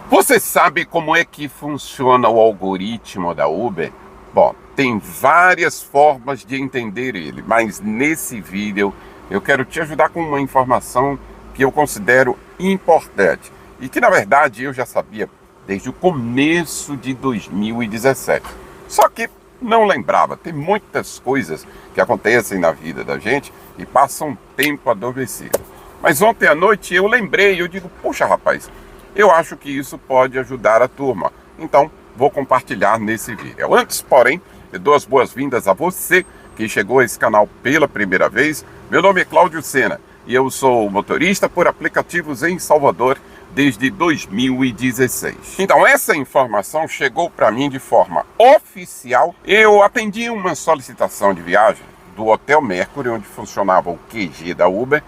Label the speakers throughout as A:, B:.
A: Você sabe como é que funciona o algoritmo da Uber? Bom, tem várias formas de entender ele, mas nesse vídeo eu quero te ajudar com uma informação que eu considero importante e que na verdade eu já sabia desde o começo de 2017. Só que não lembrava. Tem muitas coisas que acontecem na vida da gente e passam um tempo adormecido. Mas ontem à noite eu lembrei, eu digo, poxa rapaz, eu acho que isso pode ajudar a turma. Então, vou compartilhar nesse vídeo. Antes, porém, eu dou as boas-vindas a você que chegou a esse canal pela primeira vez. Meu nome é Cláudio Sena e eu sou motorista por aplicativos em Salvador desde 2016. Então, essa informação chegou para mim de forma oficial. Eu atendi uma solicitação de viagem do Hotel Mercury, onde funcionava o QG da Uber,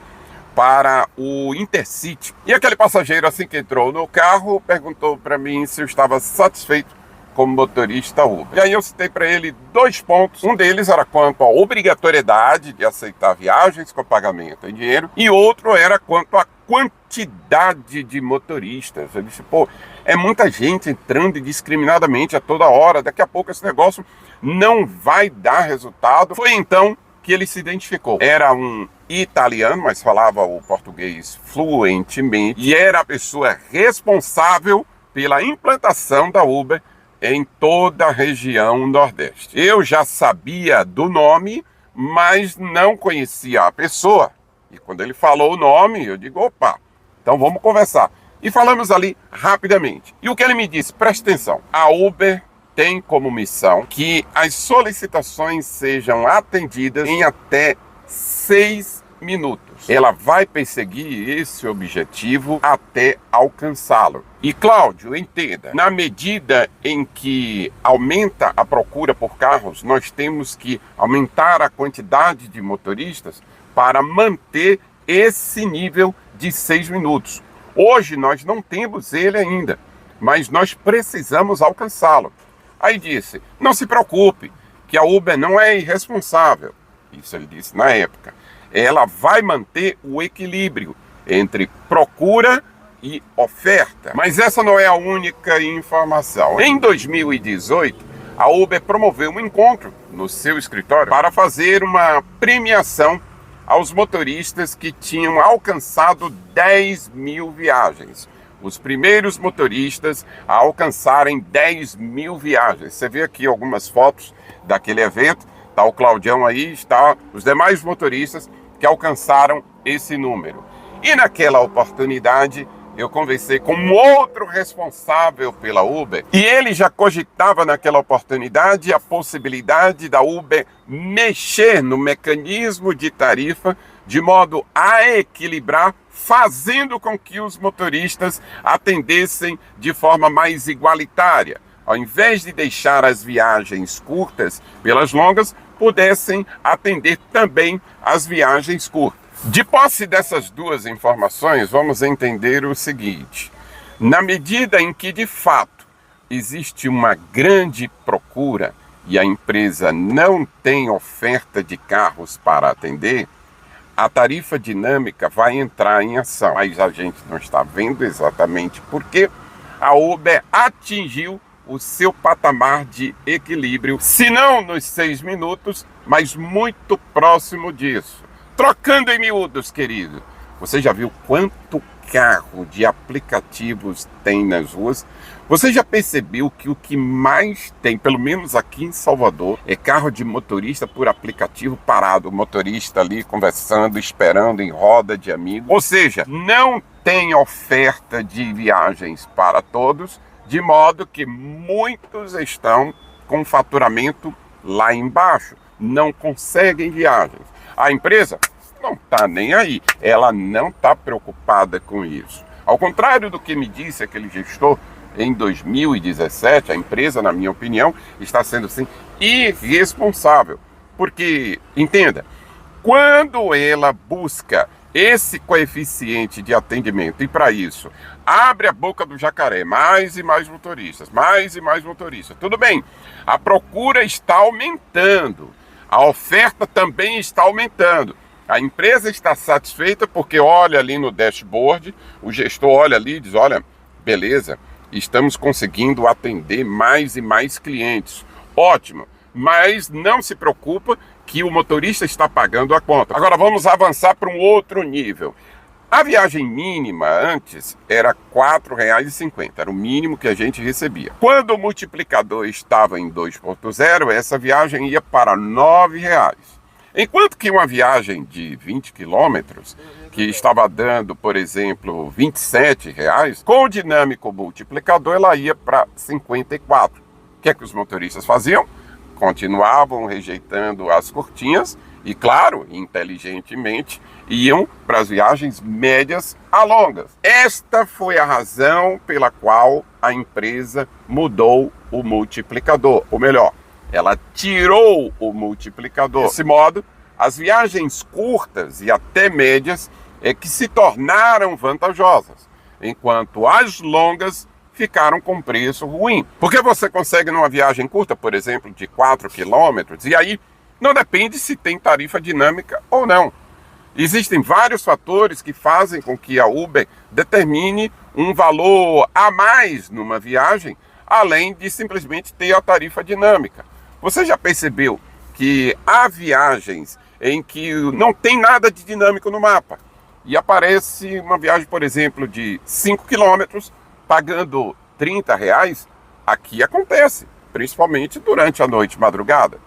A: para o Intercity. E aquele passageiro, assim que entrou no carro, perguntou para mim se eu estava satisfeito como motorista Uber. E aí eu citei para ele 2 pontos. Um deles era quanto à obrigatoriedade de aceitar viagens com pagamento em dinheiro, e outro era quanto à quantidade de motoristas. Eu disse, pô, é muita gente entrando indiscriminadamente a toda hora, daqui a pouco esse negócio não vai dar resultado. Foi então que ele se identificou. Era um italiano, mas falava o português fluentemente, e era a pessoa responsável pela implantação da Uber em toda a região Nordeste. Eu já sabia do nome, mas não conhecia a pessoa. E quando ele falou o nome, eu digo, opa, então vamos conversar. E falamos ali rapidamente. E o que ele me disse, presta atenção, a Uber tem como missão que as solicitações sejam atendidas em até 6 minutos. Ela vai perseguir esse objetivo até alcançá-lo. E Cláudio, entenda, na medida em que aumenta a procura por carros, nós temos que aumentar a quantidade de motoristas para manter esse nível de 6 minutos. Hoje nós não temos ele ainda, mas nós precisamos alcançá-lo. Aí disse, não se preocupe, que a Uber não é irresponsável. Isso ele disse na época. Ela vai manter o equilíbrio entre procura e oferta. Mas essa não é a única informação. Em 2018, a Uber promoveu um encontro no seu escritório para fazer uma premiação aos motoristas que tinham alcançado 10 mil viagens. Os primeiros motoristas a alcançarem 10 mil viagens. Você vê aqui algumas fotos daquele evento. Está o Claudião aí, está os demais motoristas que alcançaram esse número. E naquela oportunidade, eu conversei com um outro responsável pela Uber, e ele já cogitava naquela oportunidade a possibilidade da Uber mexer no mecanismo de tarifa de modo a equilibrar, fazendo com que os motoristas atendessem de forma mais igualitária. Ao invés de deixar as viagens curtas pelas longas, pudessem atender também as viagens curtas. De posse dessas 2 informações, vamos entender o seguinte. Na medida em que, de fato, existe uma grande procura e a empresa não tem oferta de carros para atender, a tarifa dinâmica vai entrar em ação. Mas a gente não está vendo exatamente porque a Uber atingiu o seu patamar de equilíbrio, se não nos 6 minutos, mas muito próximo disso. Trocando em miúdos, querido, você já viu quanto carro de aplicativos tem nas ruas? Você já percebeu que o que mais tem, pelo menos aqui em Salvador, é carro de motorista por aplicativo parado, o motorista ali conversando, esperando em roda de amigos. Ou seja, não tem oferta de viagens para todos, de modo que muitos estão com faturamento lá embaixo, não conseguem viagens. A empresa não está nem aí, ela não está preocupada com isso. Ao contrário do que me disse aquele gestor em 2017, a empresa, na minha opinião, está sendo assim irresponsável. Porque, entenda, quando ela busca esse coeficiente de atendimento, e para isso abre a boca do jacaré, mais e mais motoristas, tudo bem, a procura está aumentando, a oferta também está aumentando, a empresa está satisfeita porque olha ali no dashboard, o gestor olha ali e diz, olha, beleza, estamos conseguindo atender mais e mais clientes. Ótimo, mas não se preocupa que o motorista está pagando a conta. Agora vamos avançar para um outro nível. A viagem mínima antes era R$ 4,50, era o mínimo que a gente recebia. Quando o multiplicador estava em 2.0, essa viagem ia para R$ 9,00. Enquanto que uma viagem de 20 quilômetros, que estava dando, por exemplo, R$ 27,00, com o dinâmico multiplicador ela ia para R$ 54,00. O que é que os motoristas faziam? Continuavam rejeitando as curtinhas e, claro, inteligentemente, iam para as viagens médias a longas. Esta foi a razão pela qual a empresa mudou o multiplicador, ou melhor, ela tirou o multiplicador. Desse modo, as viagens curtas e até médias é que se tornaram vantajosas, enquanto as longas ficaram com preço ruim. Porque você consegue numa viagem curta, por exemplo, de 4 quilômetros, e aí não depende se tem tarifa dinâmica ou não. Existem vários fatores que fazem com que a Uber determine um valor a mais numa viagem, além de simplesmente ter a tarifa dinâmica. Você já percebeu que há viagens em que não tem nada de dinâmico no mapa e aparece uma viagem, por exemplo, de 5 quilômetros pagando R$ 30,00? Aqui acontece, principalmente durante a noite e madrugada.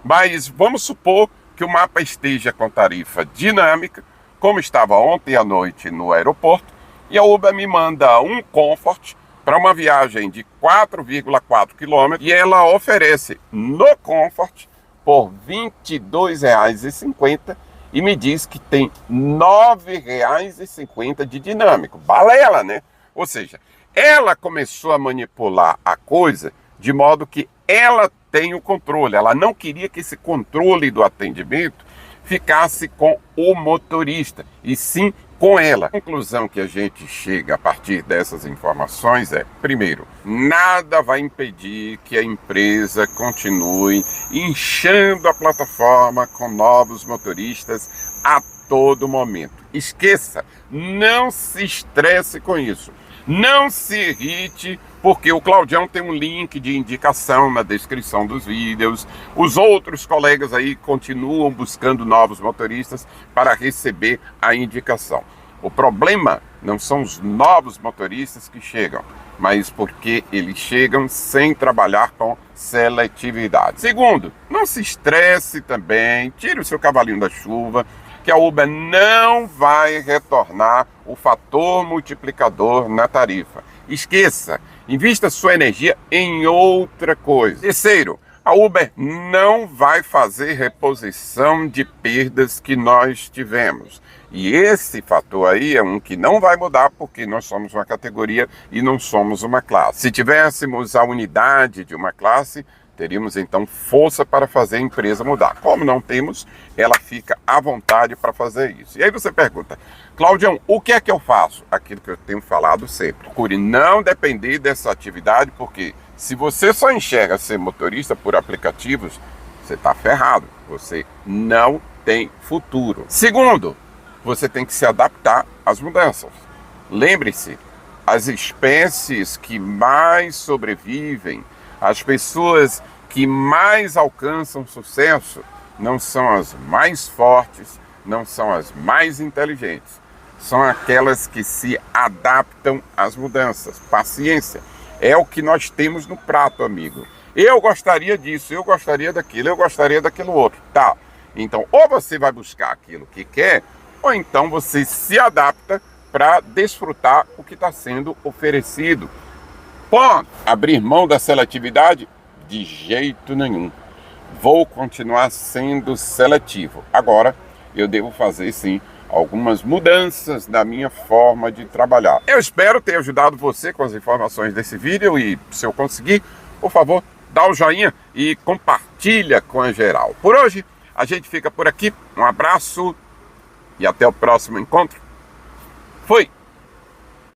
A: Mas vamos supor que o mapa esteja com tarifa dinâmica, como estava ontem à noite no aeroporto, e a Uber me manda um Comfort para uma viagem de 4,4 km e ela oferece no Comfort por R$ 22,50 e me diz que tem R$ 9,50 de dinâmico. Balela, né? Ou seja, ela começou a manipular a coisa de modo que ela tem o controle. Ela não queria que esse controle do atendimento ficasse com o motorista, e sim com ela. A conclusão que a gente chega a partir dessas informações é, primeiro, nada vai impedir que a empresa continue inchando a plataforma com novos motoristas a todo momento. Esqueça, não se estresse com isso. Não se irrite, porque o Claudião tem um link de indicação na descrição dos vídeos. Os outros colegas aí continuam buscando novos motoristas para receber a indicação. O problema não são os novos motoristas que chegam, mas porque eles chegam sem trabalhar com seletividade. Segundo, não se estresse também, tire o seu cavalinho da chuva, que a Uber não vai retornar o fator multiplicador na tarifa. Esqueça, invista sua energia em outra coisa. Terceiro, a Uber não vai fazer reposição de perdas que nós tivemos. E esse fator aí é um que não vai mudar porque nós somos uma categoria e não somos uma classe. Se tivéssemos a unidade de uma classe, teríamos então força para fazer a empresa mudar. Como não temos, ela fica à vontade para fazer isso. E aí você pergunta, Claudião, o que é que eu faço? Aquilo que eu tenho falado sempre. Procure não depender dessa atividade, porque se você só enxerga ser motorista por aplicativos, você está ferrado. Você não tem futuro. Segundo, você tem que se adaptar às mudanças. Lembre-se, as espécies que mais sobrevivem, as pessoas que mais alcançam sucesso, não são as mais fortes, não são as mais inteligentes. São aquelas que se adaptam às mudanças. Paciência. É o que nós temos no prato, amigo. Eu gostaria disso, eu gostaria daquilo, eu gostaria daquilo outro. Tá. Então, ou você vai buscar aquilo que quer, ou então você se adapta para desfrutar o que está sendo oferecido. Pode abrir mão da seletividade? De jeito nenhum. Vou continuar sendo seletivo. Agora, eu devo fazer, sim, algumas mudanças na minha forma de trabalhar. Eu espero ter ajudado você com as informações desse vídeo e, se eu conseguir, por favor, dá o joinha e compartilha com a geral. Por hoje, a gente fica por aqui. Um abraço e até o próximo encontro. Fui!